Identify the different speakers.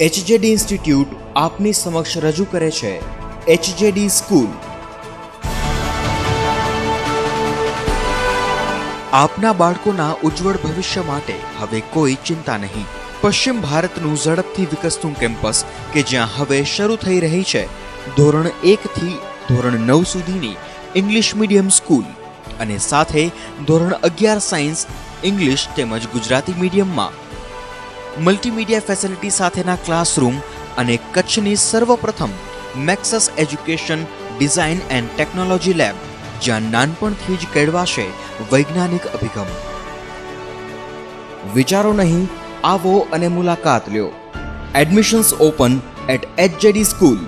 Speaker 1: HJD institute આપની સમક્ષ રજૂ કરે છે એચજેડી સ્કૂલ. આપના બાળકોના ઉજ્જવળ ભવિષ્ય માટે હવે કોઈ ચિંતા નહીં. પશ્ચિમ ભારતનું ઝડપથી વિકસતું કેમ્પસ કે જ્યાં હવે શરૂ થઈ રહી છે ધોરણ 1 થી ધોરણ 9 સુધીની ઇંગ્લિશ મીડિયમ સ્કૂલ અને સાથે ધોરણ 11 સાયન્સ, ઇંગ્લિશ તેમજ ગુજરાતી મીડિયમમાં મલ્ટીમીડિયા ફેસિલિટી સાથેના ક્લાસરૂમ અને કચ્છની સર્વપ્રથમ મેક્સસ education design and technology lab, જ્યાં નાનપણથી જ કેળવાશે વૈજ્ઞાનિક અભિગમ. વિચારો નહીં, આવો અને મુલાકાત લ્યો. Admissions open at HJD school.